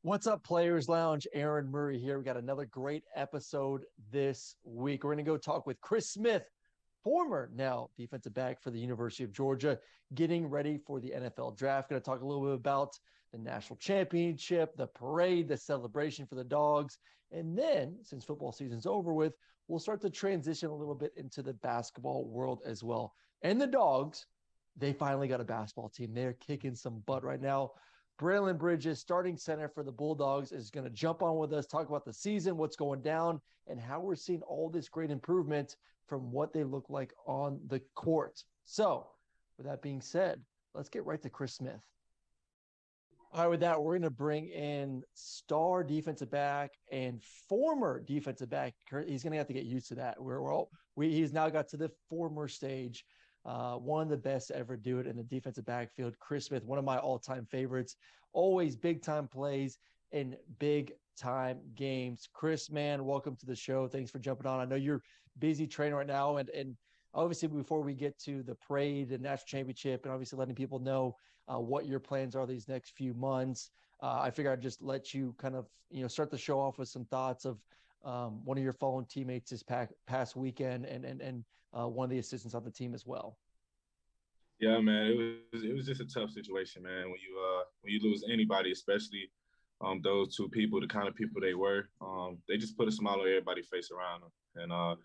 What's up, Players Lounge? Aaron Murray here. We got another great episode this week. We're going to go talk with Chris Smith, former now defensive back for the University of Georgia, getting ready for the NFL draft. Going to talk a little bit about the national championship, the parade, the celebration for the Dogs. And then, since football season's over with, we'll start to transition a little bit into the basketball world as well. And the Dogs, they finally got a basketball team. They're kicking some butt right now. Braelen Bridges, starting center for the Bulldogs, is going to jump on with us, talk about the season, what's going down, and how we're seeing all this great improvement from what they look like on the court. So, with that being said, let's get right to Chris Smith. All right, with that, we're going to bring in star defensive back and former defensive back. He's going to have to get used to that. He's now got to the former stage. One of the best to ever do it in the defensive backfield. Chris Smith, one of my all-time favorites. Always big-time plays in big-time games. Chris, man, welcome to the show. Thanks for jumping on. I know you're busy training right now, and obviously before we get to the parade and national championship, and obviously letting people know what your plans are these next few months, I figure I'd just let you kind of start the show off with some thoughts of one of your fallen teammates this past weekend, and one of the assistants on the team as well. Yeah, man, it was just a tough situation, man. When you lose anybody, especially those two people, the kind of people they were, they just put a smile on everybody's face around them. And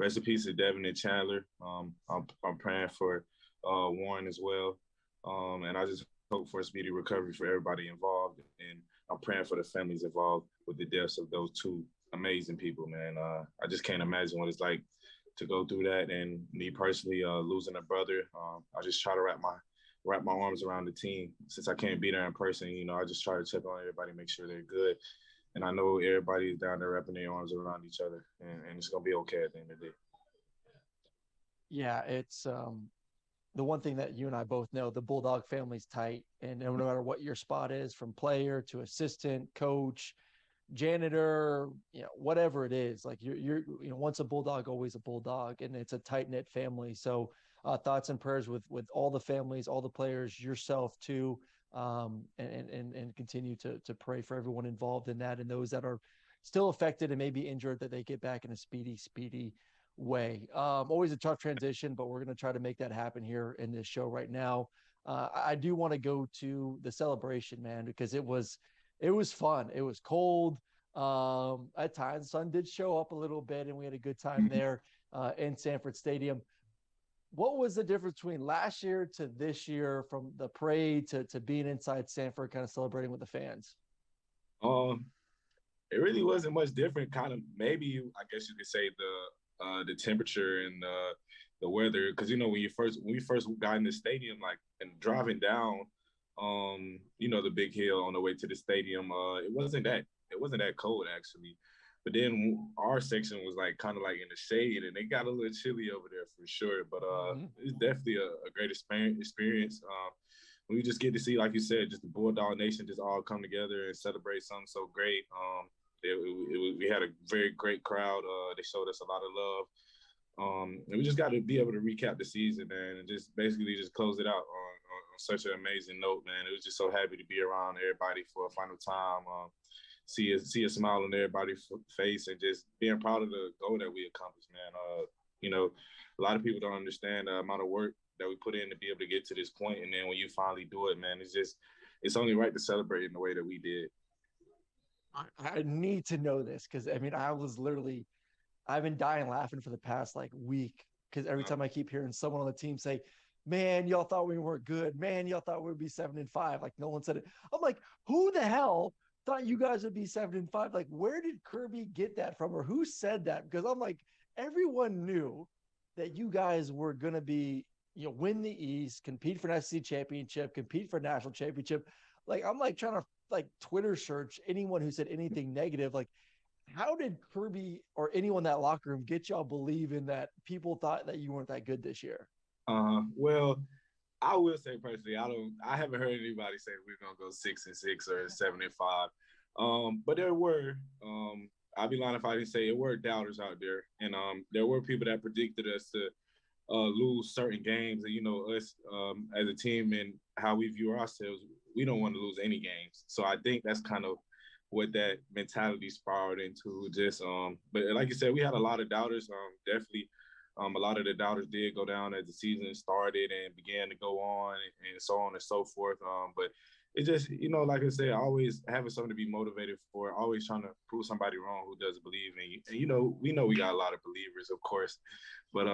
rest in peace to Devin and Chandler. I'm praying for Warren as well, and I just hope for a speedy recovery for everybody involved. And I'm praying for the families involved with the deaths of those two amazing people, man. I just can't imagine what it's like to go through that. And me personally, losing a brother, I just try to wrap my arms around the team. Since I can't be there in person, I just try to check on everybody, make sure they're good. And I know everybody is down there wrapping their arms around each other, and it's gonna be okay at the end of the day. Yeah, it's the one thing that you and I both know, the Bulldog family's tight, and no matter what your spot is, from player to assistant, coach, janitor, whatever it is, like you're once a Bulldog, always a Bulldog, and it's a tight knit family. So thoughts and prayers with all the families, all the players, yourself too, and continue to pray for everyone involved in that, and those that are still affected and maybe injured, that they get back in a speedy way. Always a tough transition, but we're going to try to make that happen here in this show right now. I do want to go to the celebration, man, because it was fun. It was cold. At times, sun did show up a little bit, and we had a good time there in Sanford Stadium. What was the difference between last year to this year, from the parade to being inside Sanford, kind of celebrating with the fans? Um, it really wasn't much different. Kind of maybe I guess you could say the temperature and the weather, because when we first got in the stadium, like, and driving down the big hill on the way to the stadium, it wasn't that cold actually. But then our section was like kind of like in the shade, and it got a little chilly over there for sure. But it's definitely a great experience. We just get to see, like you said, just the Bulldog Nation just all come together and celebrate something so great. We had a very great crowd. They showed us a lot of love. And we just got to be able to recap the season, man, and just basically just close it out on such an amazing note, man. It was just so happy to be around everybody for a final time. See a smile on everybody's face, and just being proud of the goal that we accomplished, man. A lot of people don't understand the amount of work that we put in to be able to get to this point, and then when you finally do it, man, it's only right to celebrate in the way that we did. I need to know this, because I mean, I've been dying laughing for the past like week, because every time I keep hearing someone on the team say, "Man, y'all thought we weren't good. Man, y'all thought we'd be 7-5." Like, no one said it. I'm like, who the hell thought you guys would be 7-5? Like, where did Kirby get that from, or who said that? Because I'm like, everyone knew that you guys were gonna be, win the East, compete for an SEC championship, compete for a national championship. Like, I'm like trying to like Twitter search anyone who said anything negative. Like, how did Kirby or anyone in that locker room get y'all believing that people thought that you weren't that good this year? Well, I will say personally, I haven't heard anybody say we're gonna go 6-6 or 7-5. But there were, I'd be lying if I didn't say it were doubters out there, and there were people that predicted us to lose certain games, and us as a team and how we view ourselves, we don't want to lose any games. So I think that's kind of what that mentality spiraled into. Just but like you said, we had a lot of doubters. Definitely, a lot of the doubters did go down as the season started and began to go on and so on and so forth. But it just, like I said, always having something to be motivated for, always trying to prove somebody wrong who doesn't believe in you. And we know we got a lot of believers, of course, but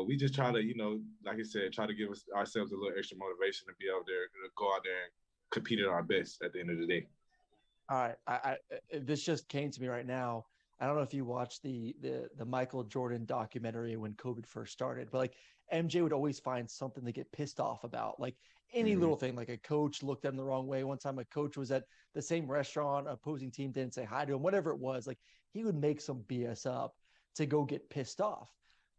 we just try to, like I said, try to give ourselves a little extra motivation to be out there, to go out there and compete at our best at the end of the day. All right, I this just came to me right now. I don't know if you watched the Michael Jordan documentary when COVID first started, but like MJ would always find something to get pissed off about, like any little thing. Like a coach looked at him the wrong way. One time, a coach was at the same restaurant, opposing team didn't say hi to him, whatever it was. Like he would make some BS up to go get pissed off.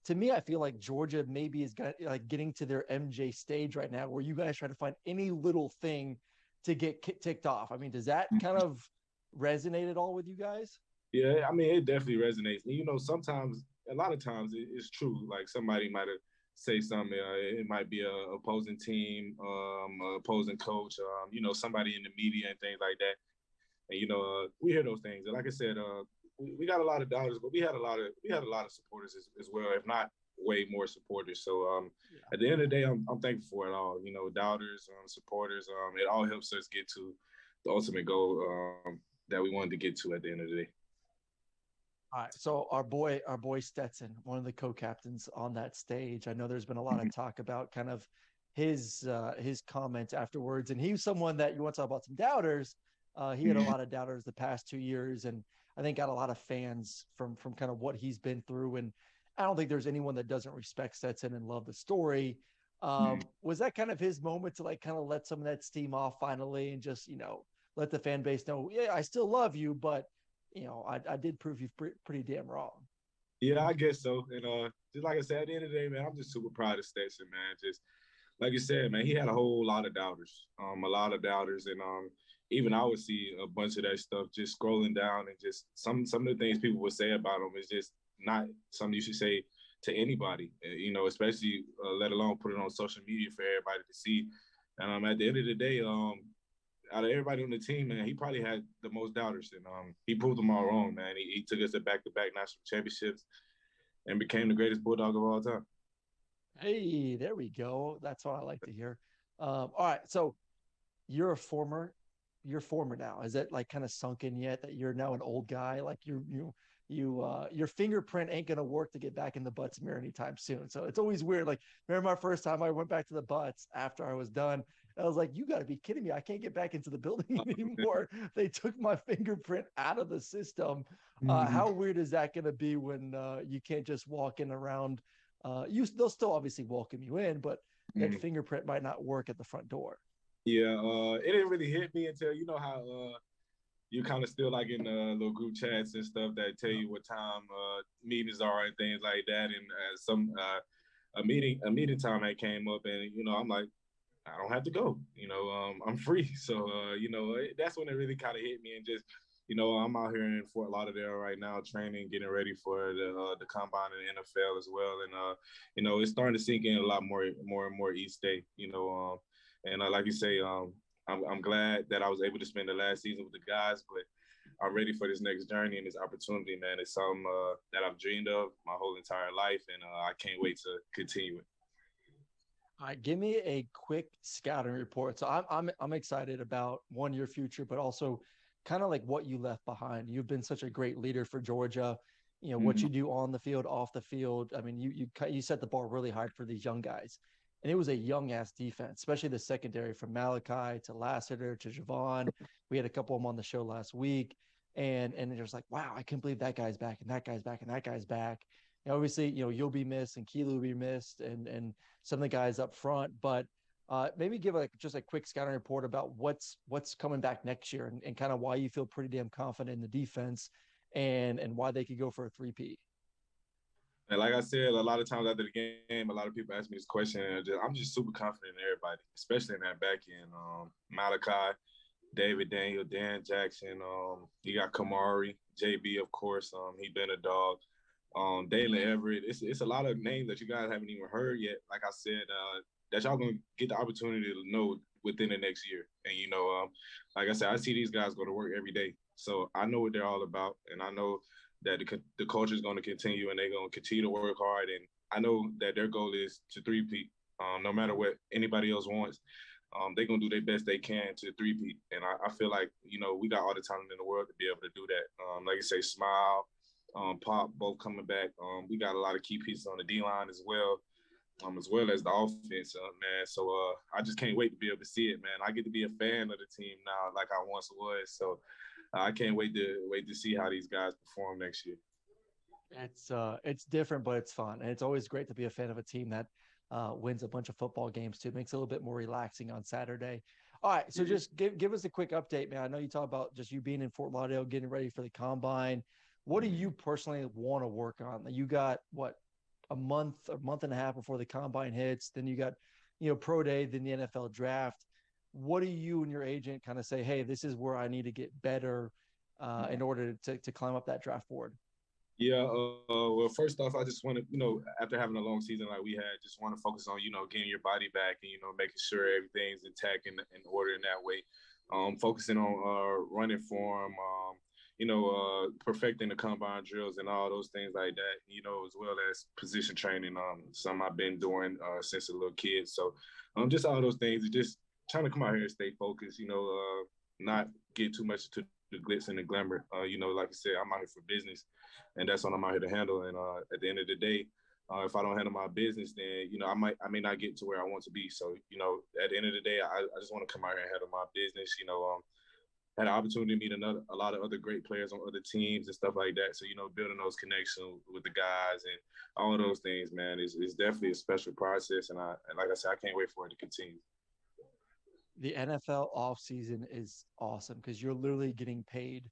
To me, I feel like Georgia maybe is like getting to their MJ stage right now, where you guys try to find any little thing to get ticked off. I mean, does that kind of resonate at all with you guys? Yeah, I mean, it definitely resonates. And, sometimes, a lot of times, it's true. Like somebody might have say something. It might be a opposing team, opposing coach, somebody in the media and things like that. And we hear those things. And like I said, we got a lot of dollars, but we had a lot of supporters as well, if not way more supporters. So at the end of the day, I'm thankful for it all. Doubters, supporters. It all helps us get to the ultimate goal that we wanted to get to at the end of the day. All right. So our boy Stetson, one of the co-captains on that stage. I know there's been a lot of talk about kind of his comments afterwards, and he was someone that you want to talk about some doubters. He had a lot of doubters the past 2 years, and I think got a lot of fans from kind of what he's been through. And I don't think there's anyone that doesn't respect Stetson and love the story. Was that kind of his moment to like kind of let some of that steam off finally and just let the fan base know, yeah, I still love you, but I did prove you pretty damn wrong. Yeah, I guess so. And just like I said, at the end of the day, man, I'm just super proud of Stetson, man. Just like you said, man, he had a whole lot of doubters, and even I would see a bunch of that stuff just scrolling down, and just some of the things people would say about him is just not something you should say to anybody, especially let alone put it on social media for everybody to see. And at the end of the day, out of everybody on the team, man, he probably had the most doubters, and he proved them all wrong, man. He took us to back-to-back national championships and became the greatest Bulldog of all time. Hey, there we go. That's what I like to hear. All right, so you're former now. Is it like kind of sunk in yet that you're now an old guy? Like your fingerprint ain't gonna work to get back in the Butts mirror anytime soon. So it's always weird. Like remember my first time I went back to the Butts after I was done. I was like, you got to be kidding me. I can't get back into the building anymore. They took my fingerprint out of the system. How weird is that going to be when you can't just walk in around? They'll still obviously welcome you in, but that fingerprint might not work at the front door. Yeah, it didn't really hit me until how you kind of still like in little group chats and stuff that tell you what time meetings are and things like that. And a meeting time that came up, and I'm like, I don't have to go. I'm free. So that's when it really kind of hit me, and just I'm out here in Fort Lauderdale right now, training, getting ready for the combine in the NFL as well, and it's starting to sink in a lot more and more each day. And like you say, I'm glad that I was able to spend the last season with the guys, but I'm ready for this next journey and this opportunity, man. It's something that I've dreamed of my whole entire life, and I can't wait to continue it. All right, give me a quick scouting report. So I'm excited about your future, but also kind of like what you left behind. You've been such a great leader for Georgia. What you do on the field, off the field. I mean, you set the bar really hard for these young guys, and it was a young ass defense, especially the secondary from Malachi to Lassiter to Javon. We had a couple of them on the show last week, and it was like, wow, I can't believe that guy's back and that guy's back and that guy's back. And obviously, you'll be missed and Keelu will be missed, and some of the guys up front, but maybe give just a quick scouting report about what's coming back next year and kind of why you feel pretty damn confident in the defense and why they could go for a 3-peat. And like I said, a lot of times after the game, a lot of people ask me this question, and I'm just super confident in everybody, especially in that back end. Malachi, David Daniel, Dan Jackson, you got Kamari, JB, of course. He been a dog. Dalen Everett. It's a lot of names that you guys haven't even heard yet. Like I said, that y'all gonna get the opportunity to know within the next year. And like I said, I see these guys go to work every day, so I know what they're all about, and I know that the culture is going to continue, and they're going to continue to work hard. And I know that their goal is to three-peat, no matter what anybody else wants. They're going to do their best they can to three-peat. And I feel like, we got all the talent in the world to be able to do that. Like I say, Smile, Pop, both coming back. We got a lot of key pieces on the D-line as well as the offense, man. So I just can't wait to be able to see it, man. I get to be a fan of the team now like I once was. So I can't wait to see how these guys perform next year. It's different, but it's fun. And it's always great to be a fan of a team that wins a bunch of football games too. It makes it a little bit more relaxing on Saturday. All right. So just give us a quick update, man. I know you talk about just you being in Fort Lauderdale, getting ready for the combine. What do you personally want to work on? You got a month and a half before the combine hits. Then you got, pro day, then the NFL draft. What do you and your agent kind of say, hey, this is where I need to get better in order to climb up that draft board? Yeah, well, first off, I just want to, after having a long season like we had, just want to focus on, getting your body back and, making sure everything's intact and in order in that way. Focusing on running form, perfecting the combine drills and all those things like that, as well as position training, something I've been doing since a little kid. So just all those things, just trying to come out here and stay focused, not get too much to the glitz and the glamour. Like I said, I'm out here for business, and that's what I'm out here to handle. And at the end of the day, if I don't handle my business, then I may not get to where I want to be. So at the end of the day, I just want to come out here and handle my business. Had an opportunity to meet a lot of other great players on other teams and stuff like that. So building those connections with the guys and all of those things, man, is definitely a special process. And like I said, I can't wait for it to continue. The NFL offseason is awesome because you're literally getting paid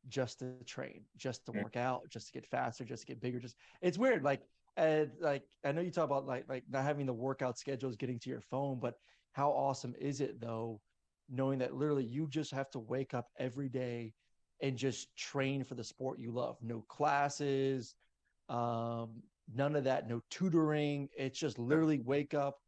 just to train, just to work out, just to get faster, just to get bigger. It's weird. Like I know you talk about like not having the workout schedules getting to your phone, but how awesome is it though, knowing that literally you just have to wake up every day and just train for the sport you love. No classes, none of that, no tutoring. It's just literally wake up,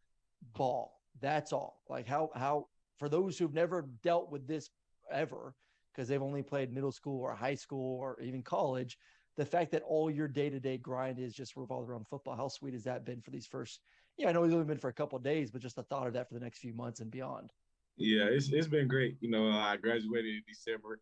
ball. That's all. Like how for those who've never dealt with this ever, because they've only played middle school or high school or even college, the fact that all your day-to-day grind is just revolved around football, how sweet has that been for these first, I know it's only been for a couple of days, but just the thought of that for the next few months and beyond. Yeah, it's been great. I graduated in December.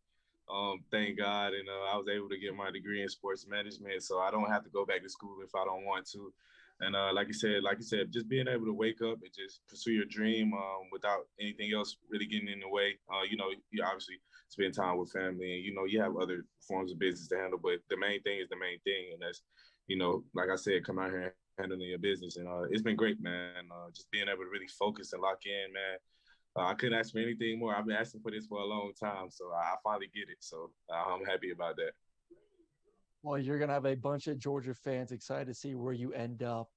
Thank God, and I was able to get my degree in sports management, so I don't have to go back to school if I don't want to. And like you said, just being able to wake up and just pursue your dream without anything else really getting in the way. You obviously spend time with family, and you have other forms of business to handle, but the main thing is the main thing, and that's like I said, come out here and handling your business, and it's been great, man. Just being able to really focus and lock in, man. I couldn't ask for anything more. I've been asking for this for a long time, so I finally get it. So I'm happy about that. Well, you're going to have a bunch of Georgia fans excited to see where you end up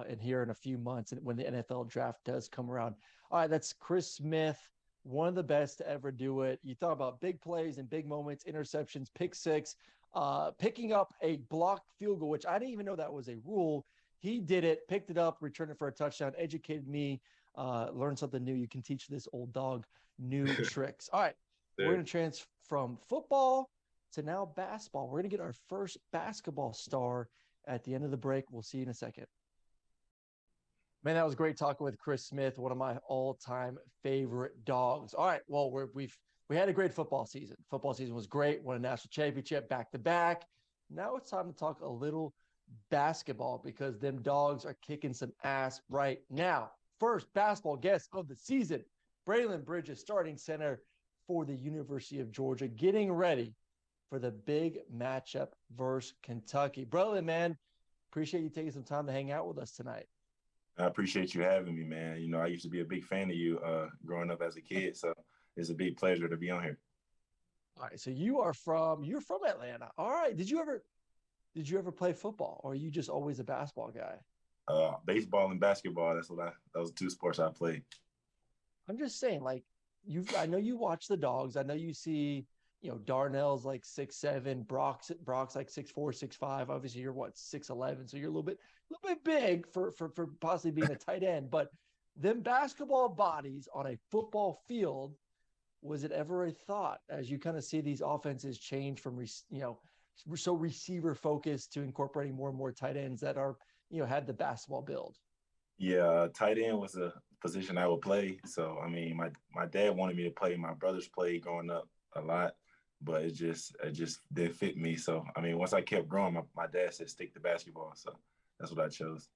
and here in a few months when the NFL draft does come around. All right, that's Chris Smith, one of the best to ever do it. You talk about big plays and big moments, interceptions, pick six, picking up a blocked field goal, which I didn't even know that was a rule. He did it, picked it up, returned it for a touchdown, educated me, learned something new. You can teach this old dog new tricks. All right, we're going to transfer from football to now basketball. We're going to get our first basketball star at the end of the break. We'll see you in a second. Man, that was great talking with Chris Smith, one of my all-time favorite dogs. All right, well, we had a great football season. Football season was great. Won a national championship back-to-back. Now it's time to talk a little basketball because them dogs are kicking some ass right now. First basketball guest of the season, Braelen Bridges, starting center for the University of Georgia, getting ready for the big matchup versus Kentucky. Braelen, man, appreciate you taking some time to hang out with us tonight. I appreciate you having me, man. I used to be a big fan of you growing up as a kid, so it's a big pleasure to be on here. All right, so you're from Atlanta. All right, did you ever play football, or are you just always a basketball guy? Baseball and basketball. Those two sports I played. I'm just saying, like I know you watch the dogs. I know you see, Darnell's like 6'7", Brock's like 6'4", 6'5". Obviously, you're 6'11", so you're a little bit big for possibly being a tight end. But them basketball bodies on a football field, was it ever a thought as you kind of see these offenses change from, so receiver focused to incorporating more and more tight ends that are, had the basketball build? Yeah, tight end was a position I would play. So I mean, my dad wanted me to play. My brothers played growing up a lot, but it just didn't fit me. So I mean, once I kept growing, my dad said stick to basketball. So that's what I chose.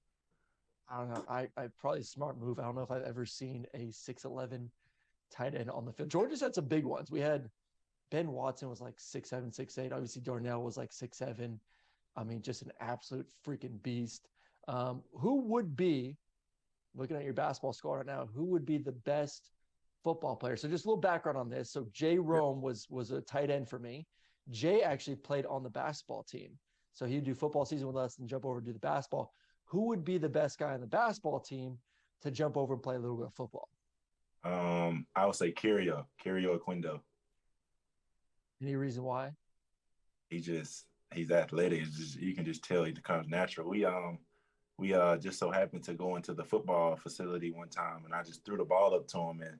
I don't know. I probably a smart move. I don't know if I've ever seen a 6'11" tight end on the field. Georgia's had some big ones. We had Ben Watson was like 6'7", 6'8". Obviously Darnell was like 6'7". I mean, just an absolute freaking beast. Who would be, looking at your basketball score right now, who would be the best football player? So just a little background on this. So Jay Rome was a tight end for me. Jay actually played on the basketball team. So he'd do football season with us and jump over to do the basketball. Who would be the best guy on the basketball team to jump over and play a little bit of football? I would say Curio Aquindo. Any reason why? He's athletic. You can just tell he becomes natural. We just so happened to go into the football facility one time, and I just threw the ball up to him, and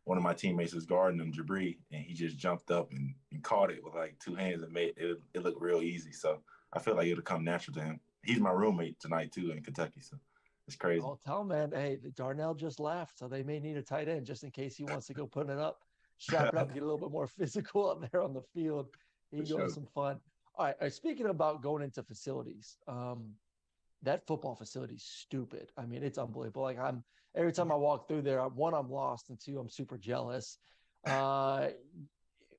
one of my teammates was guarding him, Jabri, and he just jumped up and caught it with like two hands and made it look real easy. So I feel like it'll come natural to him. He's my roommate tonight too in Kentucky, so it's crazy. I'll tell him, man, hey, Darnell just left, so they may need a tight end just in case he wants to go put it up, strap it up, get a little bit more physical out there on the field. He can go have some fun. All right, speaking about going into facilities, that football facility is stupid. I mean, it's unbelievable. Like every time I walk through there, one, I'm lost, and two, I'm super jealous.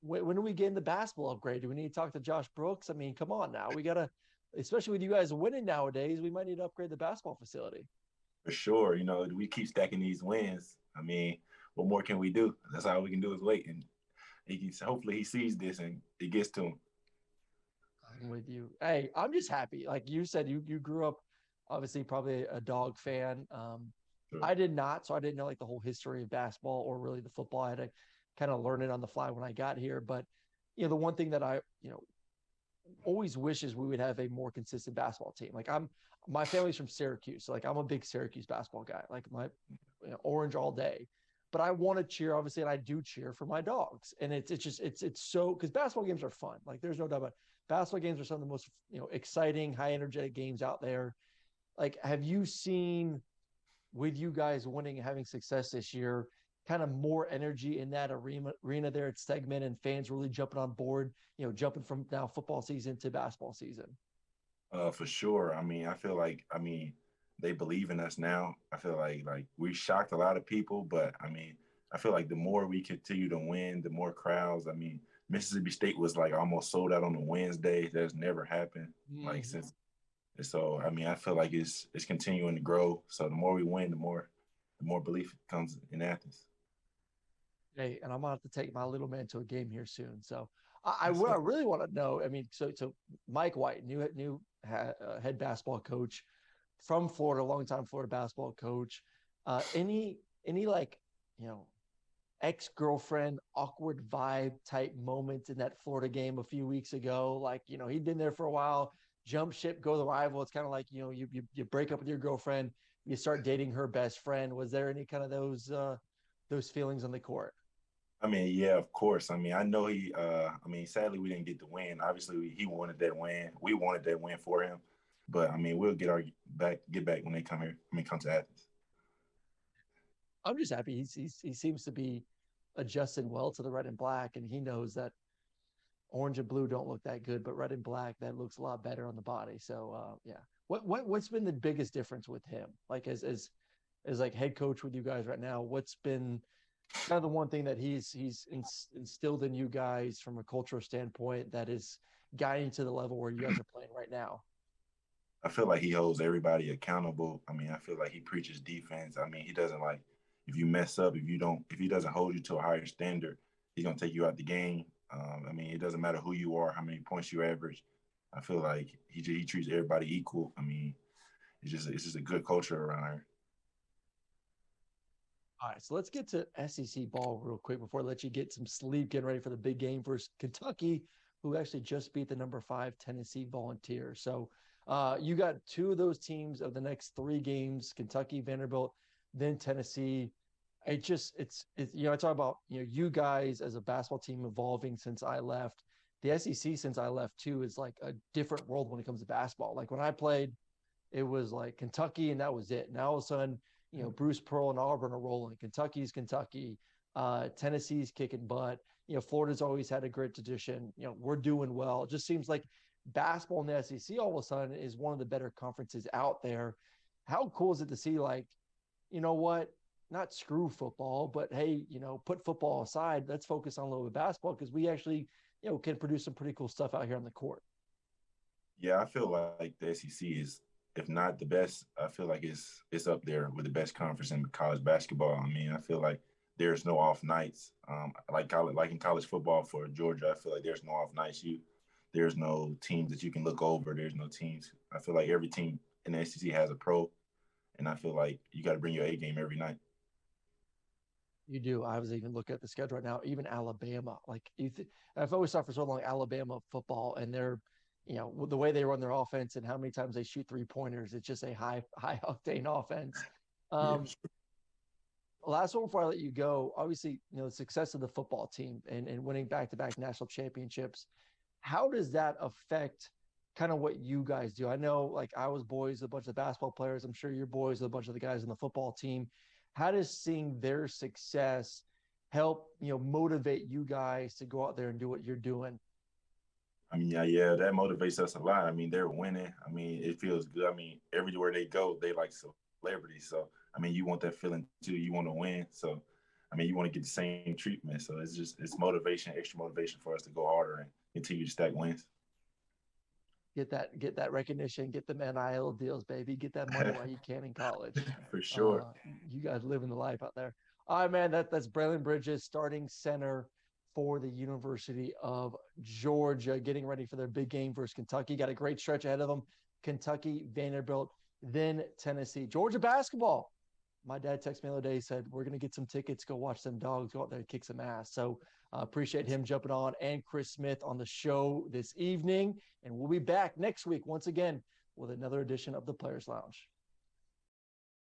When do we get in the basketball upgrade? Do we need to talk to Josh Brooks? I mean, come on now. We got to, especially with you guys winning nowadays, we might need to upgrade the basketball facility. For sure. We keep stacking these wins. I mean, what more can we do? That's all we can do is wait. And hopefully he sees this and it gets to him. I'm with you. Hey, I'm just happy. Like you said, you grew up obviously probably a dog fan. Sure. I did not, so I didn't know like the whole history of basketball or really the football. I had to kind of learn it on the fly when I got here. But the one thing that I always wish is we would have a more consistent basketball team. Like my family's from Syracuse, so like I'm a big Syracuse basketball guy. Like my orange all day. But I want to cheer, obviously, and I do cheer for my dogs. And it's so, because basketball games are fun. Like there's no doubt about it. Basketball games are some of the most exciting, high energetic games out there. Like, have you seen, with you guys winning and having success this year, kind of more energy in that arena there at Stegman, and fans really jumping on board, jumping from now football season to basketball season? For sure. I mean, I feel like they believe in us now. I feel like we shocked a lot of people, but I mean, I feel like the more we continue to win, the more crowds. I mean, Mississippi State was like almost sold out on a Wednesday. That's never happened like since. So I mean, I feel like it's continuing to grow. So the more we win, the more belief comes in Athens. Hey, and I'm gonna have to take my little man to a game here soon. So what I really want to know, I mean, so Mike White, new head basketball coach from Florida, longtime Florida basketball coach. Any like ex-girlfriend awkward vibe type moments in that Florida game a few weeks ago? Like he'd been there for a while, jump ship, go to the rival. It's kind of like you break up with your girlfriend, you start dating her best friend. Was there any kind of those feelings on the court? I mean, yeah, of course. I mean, I know sadly we didn't get the win. Obviously, he wanted that win. We wanted that win for him. But I mean, we'll get back when they come here. Come to Athens. I'm just happy he seems to be adjusting well to the red and black, and he knows that orange and blue don't look that good, but red and black, that looks a lot better on the body. So yeah. What's been the biggest difference with him? Like as like head coach with you guys right now, what's been kind of the one thing that he's instilled in you guys from a cultural standpoint that is guiding to the level where you guys are playing right now? I feel like he holds everybody accountable. I mean, I feel like he preaches defense. I mean, he doesn't like, if you mess up, if he doesn't hold you to a higher standard, he's gonna take you out the game. I mean, it doesn't matter who you are, how many points you average. I feel like he treats everybody equal. I mean, it's just a good culture around here. All right, so let's get to SEC ball real quick before I let you get some sleep, getting ready for the big game versus Kentucky, who actually just beat the number 5 Tennessee Volunteers. So you got two of those teams of the next 3 games, Kentucky, Vanderbilt, then Tennessee. I talk about, you guys as a basketball team evolving since I left. The SEC since I left too is like a different world when it comes to basketball. Like when I played, it was like Kentucky and that was it. Now all of a sudden, Bruce Pearl and Auburn are rolling. Kentucky's Kentucky. Tennessee's kicking butt. Florida's always had a great tradition. We're doing well. It just seems like basketball in the SEC all of a sudden is one of the better conferences out there. How cool is it to see, like, you know what? Not screw football, but hey, put football aside. Let's focus on a little bit of basketball because we actually, can produce some pretty cool stuff out here on the court. Yeah, I feel like the SEC is, if not the best, I feel like it's up there with the best conference in college basketball. I mean, I feel like there's no off nights. Like in college football for Georgia, I feel like there's no off nights. There's no teams that you can look over. There's no teams. I feel like every team in the SEC has a pro, and I feel like you got to bring your A game every night. You do. I was even looking at the schedule right now. Even Alabama, like I've always thought for so long Alabama football, and they're, the way they run their offense and how many times they shoot 3-pointers. It's just a high octane offense. Yeah. Last one before I let you go. Obviously, the success of the football team and winning back-to-back national championships. How does that affect kind of what you guys do? I know, like, I was boys with a bunch of basketball players. I'm sure you're boys with a bunch of the guys on the football team. How does seeing their success help, motivate you guys to go out there and do what you're doing? I mean, yeah, that motivates us a lot. I mean, they're winning. I mean, it feels good. I mean, everywhere they go, they like celebrities. So, I mean, you want that feeling too. You want to win. So, I mean, you want to get the same treatment. So it's motivation, extra motivation for us to go harder and continue to stack wins. Get that recognition, get the NIL deals, baby. Get that money while you can in college. For sure. You guys living the life out there. All right, man. That's Braelen Bridges, starting center for the University of Georgia, getting ready for their big game versus Kentucky. Got a great stretch ahead of them. Kentucky, Vanderbilt, then Tennessee. Georgia basketball. My dad texted me the other day, said, we're going to get some tickets, go watch some dogs, go out there and kick some ass. So appreciate him jumping on, and Chris Smith on the show this evening. And we'll be back next week once again with another edition of the Players Lounge.